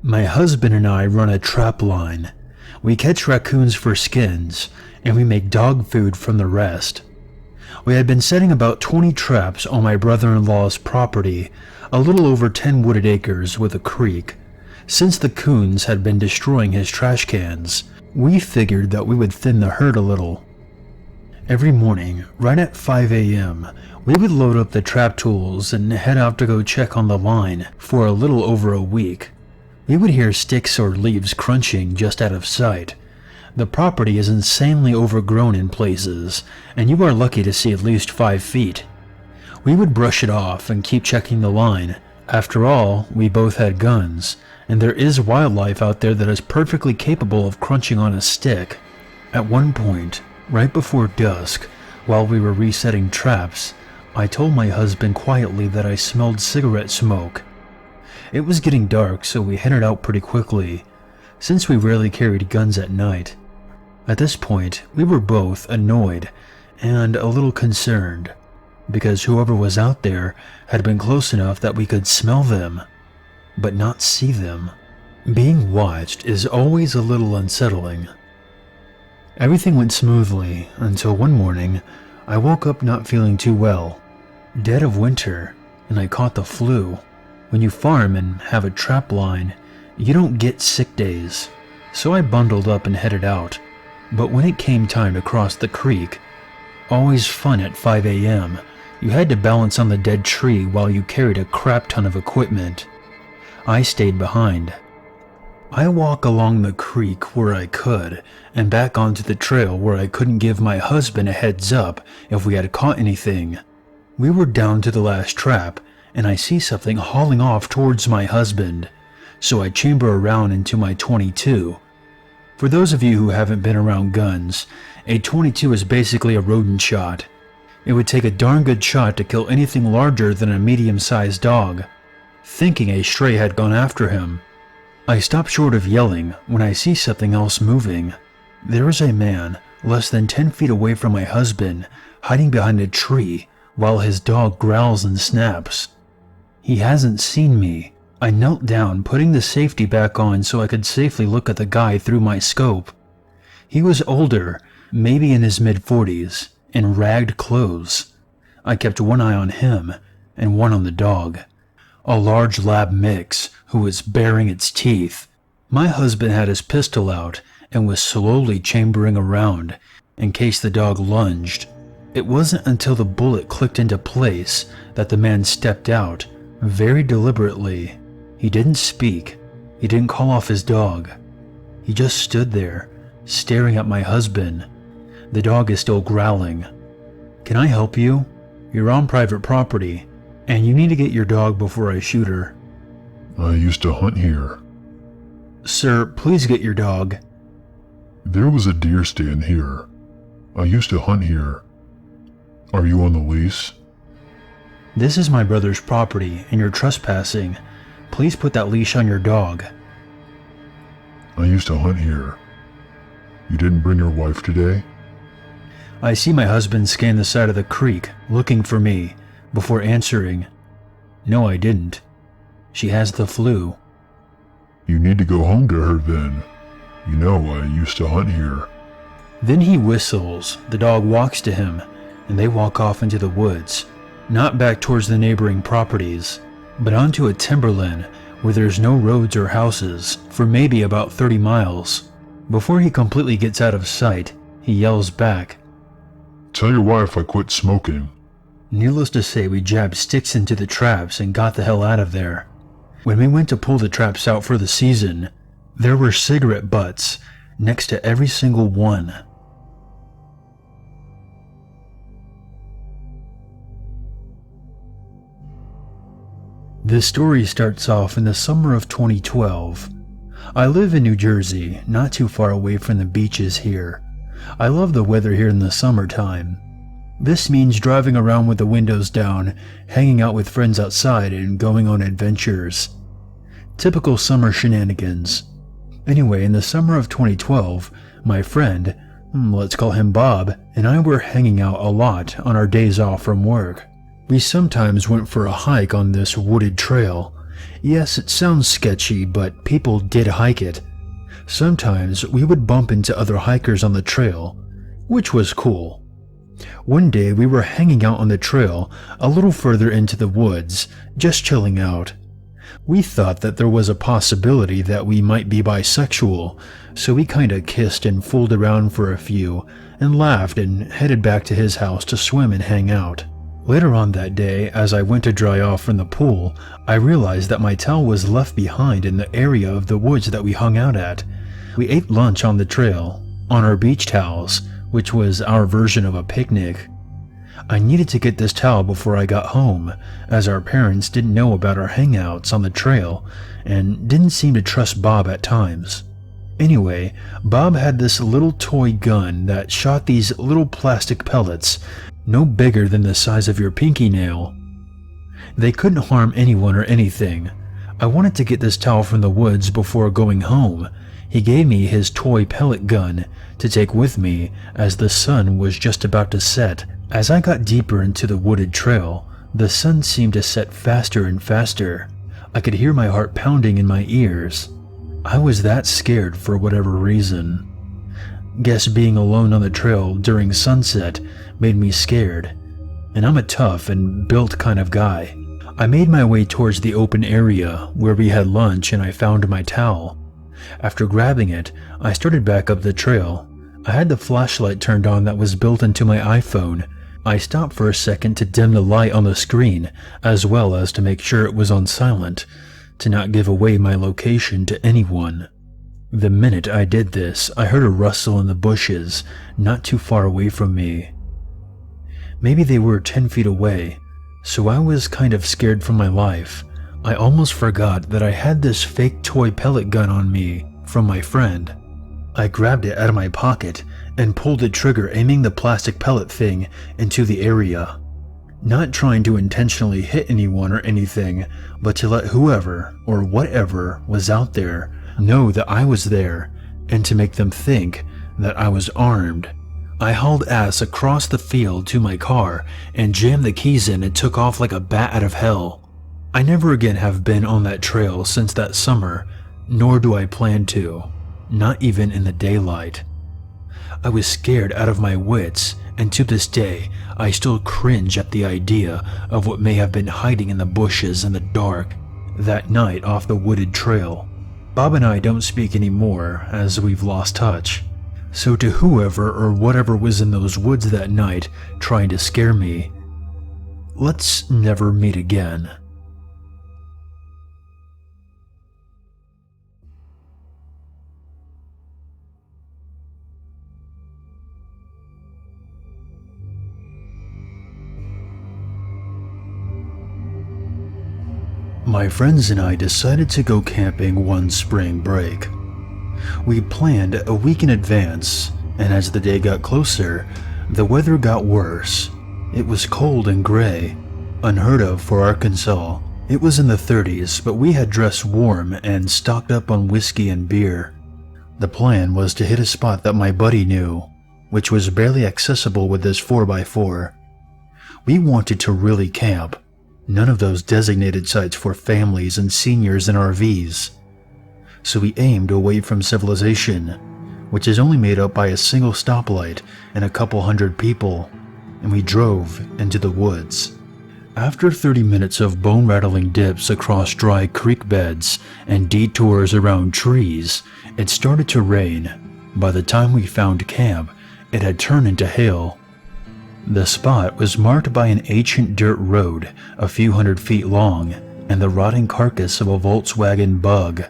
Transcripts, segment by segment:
My husband and I run a trap line. We catch raccoons for skins, and we make dog food from the rest. We had been setting about 20 traps on my brother-in-law's property, a little over 10 wooded acres with a creek. Since the coons had been destroying his trash cans, we figured that we would thin the herd a little. Every morning, right at 5 a.m., we would load up the trap tools and head out to go check on the line for a little over a week. We would hear sticks or leaves crunching just out of sight. The property is insanely overgrown in places, and you are lucky to see at least 5 feet. We would brush it off and keep checking the line. After all, we both had guns, and there is wildlife out there that is perfectly capable of crunching on a stick. At one point, right before dusk, while we were resetting traps, I told my husband quietly that I smelled cigarette smoke. It was getting dark, so we headed out pretty quickly, since we rarely carried guns at night. At this point, we were both annoyed and a little concerned, because whoever was out there had been close enough that we could smell them, but not see them. Being watched is always a little unsettling. Everything went smoothly until one morning I woke up not feeling too well. Dead of winter, and I caught the flu. When you farm and have a trap line, you don't get sick days, so I bundled up and headed out. But when it came time to cross the creek, always fun at 5 a.m., you had to balance on the dead tree while you carried a crap ton of equipment. I stayed behind. I walk along the creek where I could, and back onto the trail where I couldn't give my husband a heads up if we had caught anything. We were down to the last trap, and I see something hauling off towards my husband, so I chamber around into my .22. For those of you who haven't been around guns, a .22 is basically a rodent shot. It would take a darn good shot to kill anything larger than a medium-sized dog. Thinking a stray had gone after him, I stop short of yelling when I see something else moving. There is a man less than 10 feet away from my husband, hiding behind a tree while his dog growls and snaps. He hasn't seen me. I knelt down, putting the safety back on so I could safely look at the guy through my scope. He was older, maybe in his mid-40s, in ragged clothes. I kept one eye on him and one on the dog, a large lab mix who was baring its teeth. My husband had his pistol out and was slowly chambering around in case the dog lunged. It wasn't until the bullet clicked into place that the man stepped out, very deliberately. He didn't speak. He didn't call off his dog. He just stood there, staring at my husband. The dog is still growling. "Can I help you? You're on private property, and you need to get your dog before I shoot her." "I used to hunt here." "Sir, please get your dog." "There was a deer stand here. I used to hunt here. Are you on the lease?" "This is my brother's property, and you're trespassing. Please put that leash on your dog." "I used to hunt here. You didn't bring your wife today?" I see my husband scan the side of the creek, looking for me, before answering, "No, I didn't. She has the flu." "You need to go home to her then. You know, I used to hunt here." Then he whistles, the dog walks to him, and they walk off into the woods, not back towards the neighboring properties, but onto a timberland where there's no roads or houses for maybe about 30 miles. Before he completely gets out of sight, he yells back, "Tell your wife I quit smoking." Needless to say, we jabbed sticks into the traps and got the hell out of there. When we went to pull the traps out for the season, there were cigarette butts next to every single one. This story starts off in the summer of 2012. I live in New Jersey, not too far away from the beaches here. I love the weather here in the summertime. This means driving around with the windows down, hanging out with friends outside, and going on adventures. Typical summer shenanigans. Anyway, in the summer of 2012, my friend, let's call him Bob, and I were hanging out a lot on our days off from work. We sometimes went for a hike on this wooded trail, Yes, it sounds sketchy, but people did hike it. Sometimes we would bump into other hikers on the trail, which was cool. One day we were hanging out on the trail a little further into the woods, just chilling out. We thought that there was a possibility that we might be bisexual, so we kinda kissed and fooled around for a few and laughed and headed back to his house to swim and hang out. Later on that day, as I went to dry off from the pool, I realized that my towel was left behind in the area of the woods that we hung out at. We ate lunch on the trail, on our beach towels, which was our version of a picnic. I needed to get this towel before I got home, as our parents didn't know about our hangouts on the trail and didn't seem to trust Bob at times. Anyway, Bob had this little toy gun that shot these little plastic pellets, no bigger than the size of your pinky nail. They couldn't harm anyone or anything. I wanted to get this towel from the woods before going home. He gave me his toy pellet gun to take with me as the sun was just about to set. As I got deeper into the wooded trail, the sun seemed to set faster and faster. I could hear my heart pounding in my ears. I was that scared for whatever reason. Guess being alone on the trail during sunset made me scared, and I'm a tough and built kind of guy. I made my way towards the open area where we had lunch and I found my towel. After grabbing it, I started back up the trail. I had the flashlight turned on that was built into my iPhone. I stopped for a second to dim the light on the screen, as well as to make sure it was on silent, to not give away my location to anyone. The minute I did this, I heard a rustle in the bushes, not too far away from me. Maybe they were 10 feet away, so I was kind of scared for my life. I almost forgot that I had this fake toy pellet gun on me from my friend. I grabbed it out of my pocket and pulled the trigger, aiming the plastic pellet thing into the area. Not trying to intentionally hit anyone or anything, but to let whoever or whatever was out there know that I was there and to make them think that I was armed. I hauled ass across the field to my car and jammed the keys in and took off like a bat out of hell. I never again have been on that trail since that summer, nor do I plan to, not even in the daylight. I was scared out of my wits, and to this day, I still cringe at the idea of what may have been hiding in the bushes in the dark that night off the wooded trail. Bob and I don't speak anymore as we've lost touch. So to whoever or whatever was in those woods that night trying to scare me, let's never meet again. My friends and I decided to go camping one spring break. We planned a week in advance, and as the day got closer, the weather got worse. It was cold and gray, unheard of for Arkansas. It was in the 30s, but we had dressed warm and stocked up on whiskey and beer. The plan was to hit a spot that my buddy knew, which was barely accessible with his 4x4. We wanted to really camp. None of those designated sites for families and seniors in RVs. So we aimed away from civilization, which is only made up by a single stoplight and a couple hundred people, and we drove into the woods. After 30 minutes of bone-rattling dips across dry creek beds and detours around trees, it started to rain. By the time we found camp, it had turned into hail. The spot was marked by an ancient dirt road a few hundred feet long and the rotting carcass of a Volkswagen Bug.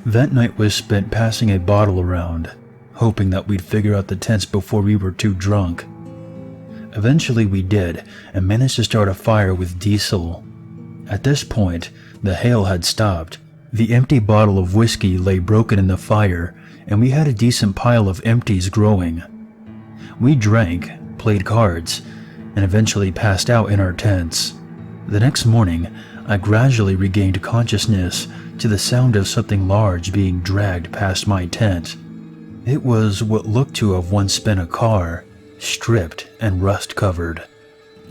That night was spent passing a bottle around, hoping that we'd figure out the tents before we were too drunk. Eventually we did, and managed to start a fire with diesel. At this point, the hail had stopped. The empty bottle of whiskey lay broken in the fire, and we had a decent pile of empties growing. We drank, played cards, and eventually passed out in our tents. The next morning, I gradually regained consciousness to the sound of something large being dragged past my tent. It was what looked to have once been a car, stripped and rust-covered.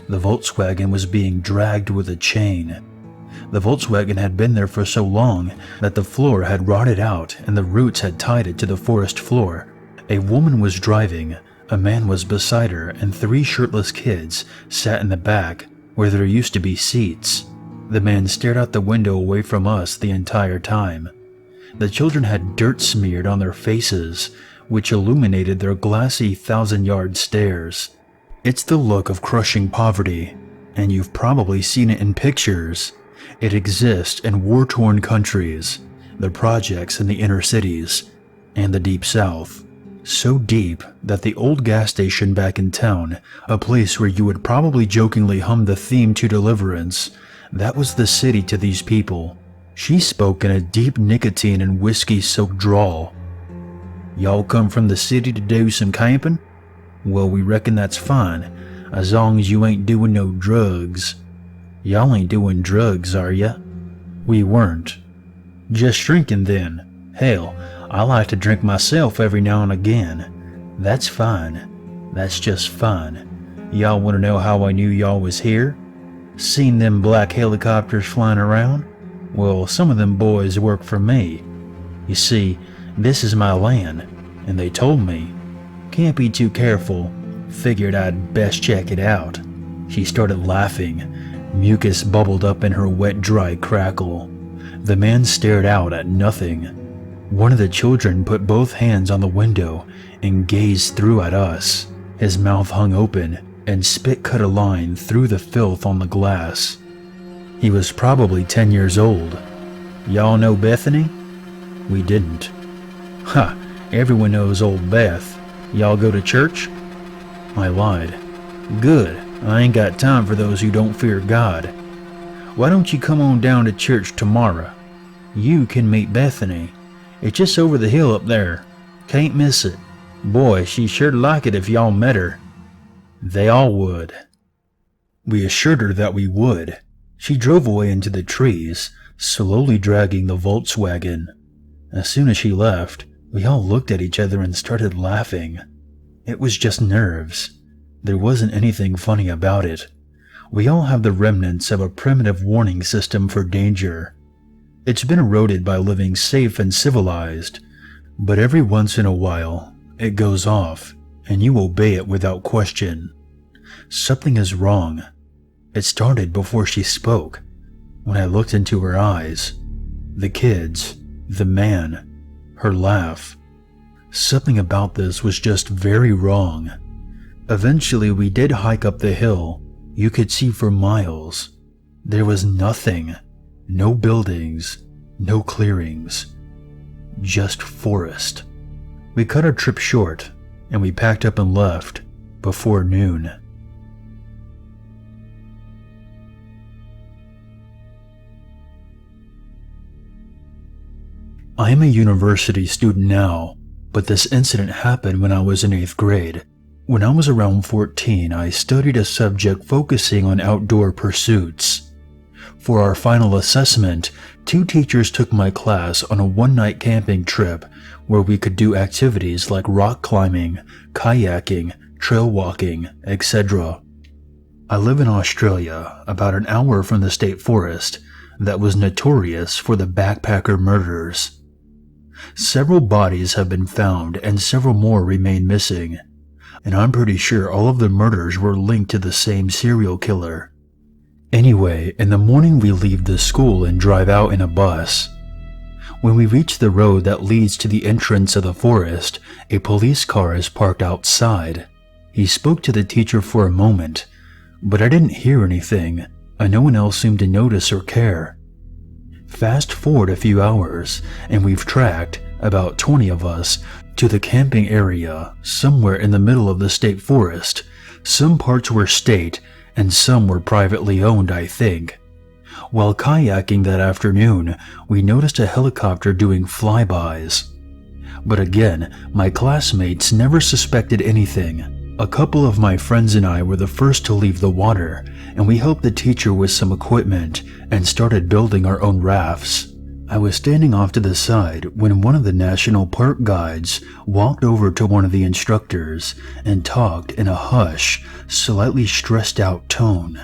The Volkswagen was being dragged with a chain. The Volkswagen had been there for so long that the floor had rotted out and the roots had tied it to the forest floor. A woman was driving, a man was beside her, and 3 shirtless kids sat in the back where there used to be seats. The man stared out the window away from us the entire time. The children had dirt smeared on their faces, which illuminated their glassy 1,000-yard stares. It's the look of crushing poverty, and you've probably seen it in pictures. It exists in war-torn countries, the projects in the inner cities, and the Deep South. So deep that the old gas station back in town, a place where you would probably jokingly hum the theme to Deliverance, that was the city to these people. She spoke in a deep nicotine and whiskey-soaked drawl. "Y'all come from the city to do some camping? Well, we reckon that's fine, as long as you ain't doing no drugs. Y'all ain't doing drugs, are ya?" We weren't. "Just drinking then. Hell, I like to drink myself every now and again. That's fine. That's just fine. Y'all want to know how I knew y'all was here? Seen them black helicopters flying around? Well, some of them boys work for me. You see, this is my land, and they told me. Can't be too careful. Figured I'd best check it out." She started laughing. Mucus bubbled up in her wet, dry crackle. The man stared out at nothing. One of the children put both hands on the window and gazed through at us. His mouth hung open, and spit cut a line through the filth on the glass. He was probably 10 years old. "Y'all know Bethany?" We didn't. "Ha, everyone knows old Beth. Y'all go to church?" I lied. "Good, I ain't got time for those who don't fear God. Why don't you come on down to church tomorrow? You can meet Bethany. It's just over the hill up there. Can't miss it. Boy, she'd sure like it if y'all met her." They all would. We assured her that we would. She drove away into the trees, slowly dragging the Volkswagen. As soon as she left, we all looked at each other and started laughing. It was just nerves. There wasn't anything funny about it. We all have the remnants of a primitive warning system for danger. It's been eroded by living safe and civilized, but every once in a while, it goes off, and you obey it without question. Something is wrong. It started before she spoke, when I looked into her eyes. The kids, the man, her laugh. Something about this was just very wrong. Eventually we did hike up the hill. You could see for miles. There was nothing. No buildings, no clearings. Just forest. We cut our trip short, and we packed up and left before noon. I am a university student now, but this incident happened when I was in 8th grade. When I was around 14, I studied a subject focusing on outdoor pursuits. For our final assessment, 2 teachers took my class on a one-night camping trip where we could do activities like rock climbing, kayaking, trail walking, etc. I live in Australia, about an hour from the state forest that was notorious for the backpacker murders. Several bodies have been found and several more remain missing, and I'm pretty sure all of the murders were linked to the same serial killer. Anyway, in the morning we leave the school and drive out in a bus. When we reach the road that leads to the entrance of the forest, a police car is parked outside. He spoke to the teacher for a moment, but I didn't hear anything, and no one else seemed to notice or care. Fast forward a few hours, and we've tracked, about 20 of us, to the camping area, somewhere in the middle of the state forest. Some parts were state, and some were privately owned, I think. While kayaking that afternoon, we noticed a helicopter doing flybys. But again, my classmates never suspected anything. A couple of my friends and I were the first to leave the water, and we helped the teacher with some equipment and started building our own rafts. I was standing off to the side when one of the national park guides walked over to one of the instructors and talked in a hush, slightly stressed out tone.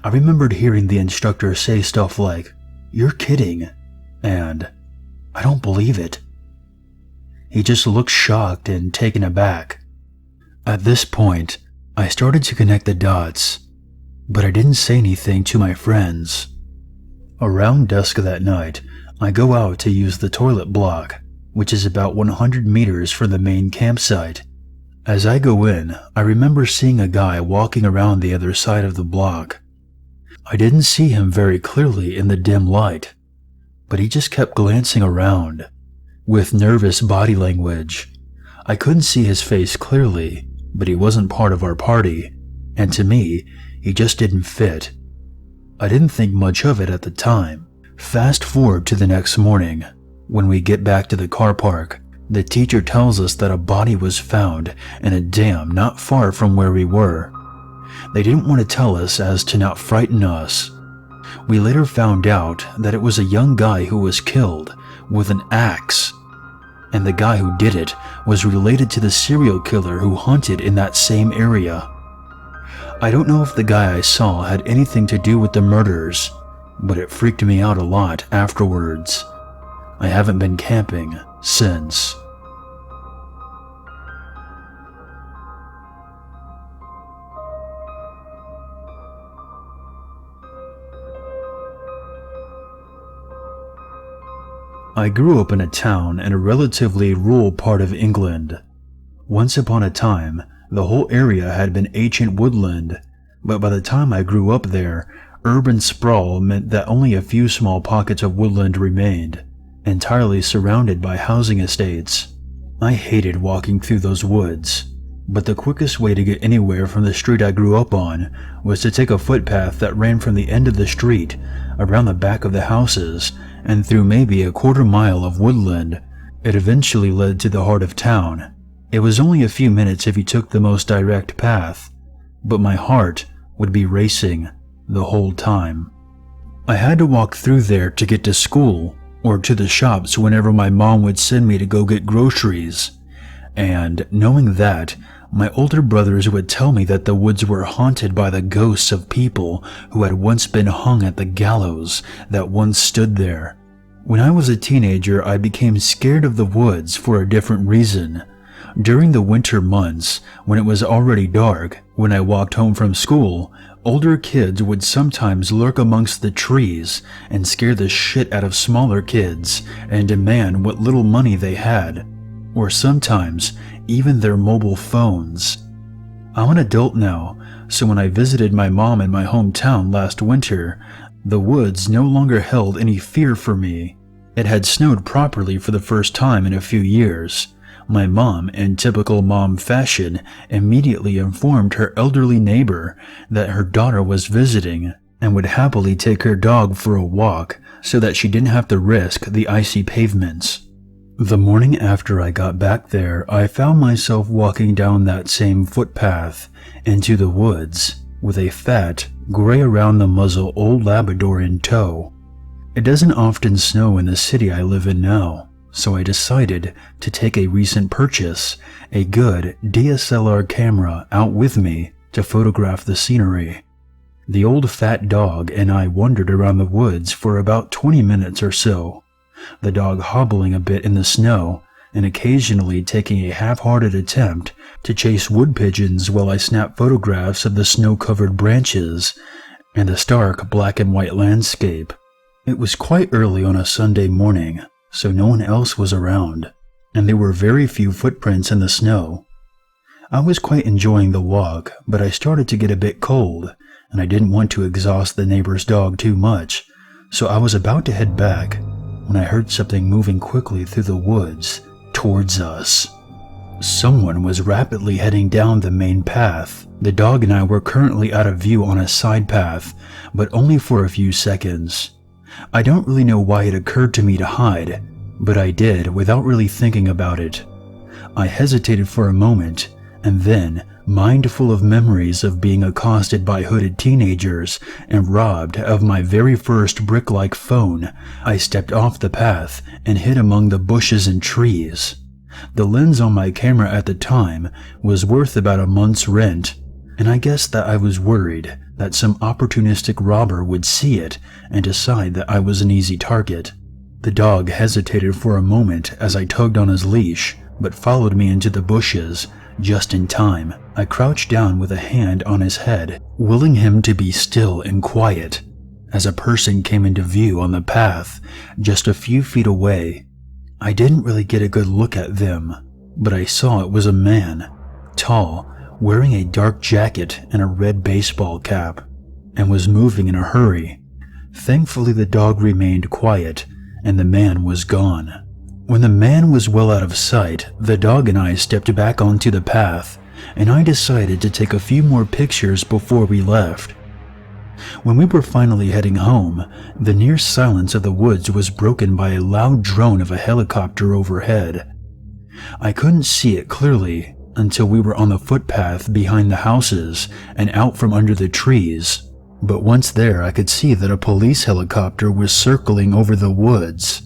I remembered hearing the instructor say stuff like, "You're kidding," and "I don't believe it." He just looked shocked and taken aback. At this point, I started to connect the dots, but I didn't say anything to my friends. Around dusk that night, I go out to use the toilet block, which is about 100 meters from the main campsite. As I go in, I remember seeing a guy walking around the other side of the block. I didn't see him very clearly in the dim light, but he just kept glancing around, with nervous body language. I couldn't see his face clearly, but he wasn't part of our party, and to me, he just didn't fit. I didn't think much of it at the time. Fast forward to the next morning. When we get back to the car park, the teacher tells us that a body was found in a dam not far from where we were. They didn't want to tell us as to not frighten us. We later found out that it was a young guy who was killed with an axe, and the guy who did it was related to the serial killer who hunted in that same area. I don't know if the guy I saw had anything to do with the murders, but it freaked me out a lot afterwards. I haven't been camping since. I grew up in a town in a relatively rural part of England. Once upon a time, the whole area had been ancient woodland, but by the time I grew up there, urban sprawl meant that only a few small pockets of woodland remained, entirely surrounded by housing estates. I hated walking through those woods, but the quickest way to get anywhere from the street I grew up on was to take a footpath that ran from the end of the street, around the back of the houses, and through maybe a quarter mile of woodland. It eventually led to the heart of town. It was only a few minutes if you took the most direct path, but my heart would be racing the whole time. I had to walk through there to get to school or to the shops whenever my mom would send me to go get groceries, and knowing that, my older brothers would tell me that the woods were haunted by the ghosts of people who had once been hung at the gallows that once stood there. When I was a teenager, I became scared of the woods for a different reason. During the winter months, when it was already dark, when I walked home from school, older kids would sometimes lurk amongst the trees and scare the shit out of smaller kids and demand what little money they had, or sometimes even their mobile phones. I'm an adult now, so when I visited my mom in my hometown last winter, the woods no longer held any fear for me. It had snowed properly for the first time in a few years. My mom, in typical mom fashion, immediately informed her elderly neighbor that her daughter was visiting and would happily take her dog for a walk so that she didn't have to risk the icy pavements. The morning after I got back there, I found myself walking down that same footpath into the woods with a fat, gray-around-the-muzzle old Labrador in tow. It doesn't often snow in the city I live in now, so I decided to take a recent purchase, a good DSLR camera, out with me to photograph the scenery. The old fat dog and I wandered around the woods for about 20 minutes or so, the dog hobbling a bit in the snow and occasionally taking a half-hearted attempt to chase wood pigeons while I snapped photographs of the snow-covered branches and the stark black and white landscape. It was quite early on a Sunday morning, so no one else was around, and there were very few footprints in the snow. I was quite enjoying the walk, but I started to get a bit cold, and I didn't want to exhaust the neighbor's dog too much, so I was about to head back when I heard something moving quickly through the woods towards us. Someone was rapidly heading down the main path. The dog and I were currently out of view on a side path, but only for a few seconds. I don't really know why it occurred to me to hide, but I did without really thinking about it. I hesitated for a moment, and then, mind full of memories of being accosted by hooded teenagers and robbed of my very first brick-like phone, I stepped off the path and hid among the bushes and trees. The lens on my camera at the time was worth about a month's rent, and I guess that I was worried that some opportunistic robber would see it and decide that I was an easy target. The dog hesitated for a moment as I tugged on his leash, but followed me into the bushes just in time. I crouched down with a hand on his head, willing him to be still and quiet, as a person came into view on the path just a few feet away. I didn't really get a good look at them, but I saw it was a man, tall, wearing a dark jacket and a red baseball cap, and was moving in a hurry. Thankfully, the dog remained quiet, and the man was gone. When the man was well out of sight, the dog and I stepped back onto the path, and I decided to take a few more pictures before we left. When we were finally heading home, the near silence of the woods was broken by a loud drone of a helicopter overhead. I couldn't see it clearly until we were on the footpath behind the houses and out from under the trees, but once there I could see that a police helicopter was circling over the woods.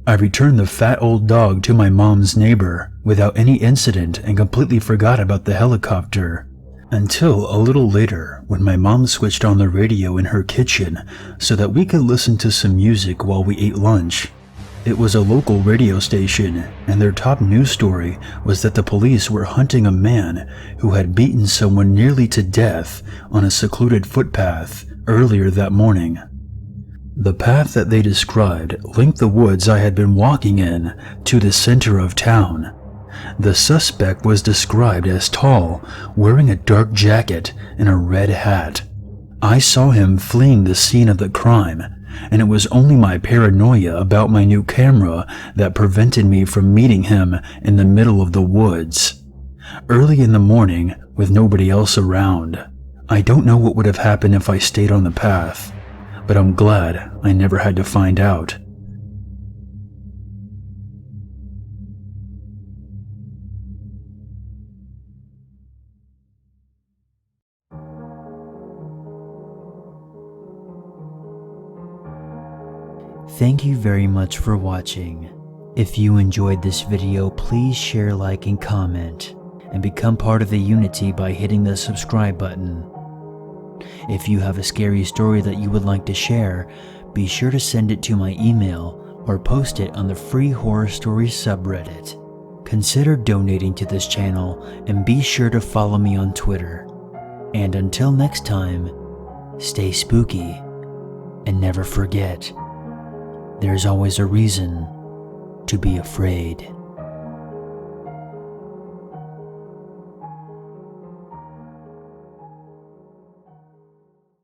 I returned the fat old dog to my mom's neighbor without any incident and completely forgot about the helicopter, until a little later when my mom switched on the radio in her kitchen so that we could listen to some music while we ate lunch. It was a local radio station, and their top news story was that the police were hunting a man who had beaten someone nearly to death on a secluded footpath earlier that morning. The path that they described linked the woods I had been walking in to the center of town. The suspect was described as tall, wearing a dark jacket and a red hat. I saw him fleeing the scene of the crime, and it was only my paranoia about my new camera that prevented me from meeting him in the middle of the woods. Early in the morning, with nobody else around. I don't know what would have happened if I stayed on the path, but I'm glad I never had to find out. Thank you very much for watching. If you enjoyed this video, please share, like, and comment, and become part of the unity by hitting the subscribe button. If you have a scary story that you would like to share, be sure to send it to my email or post it on the free horror stories subreddit. Consider donating to this channel and be sure to follow me on Twitter. And until next time, stay spooky and never forget, there's always a reason to be afraid.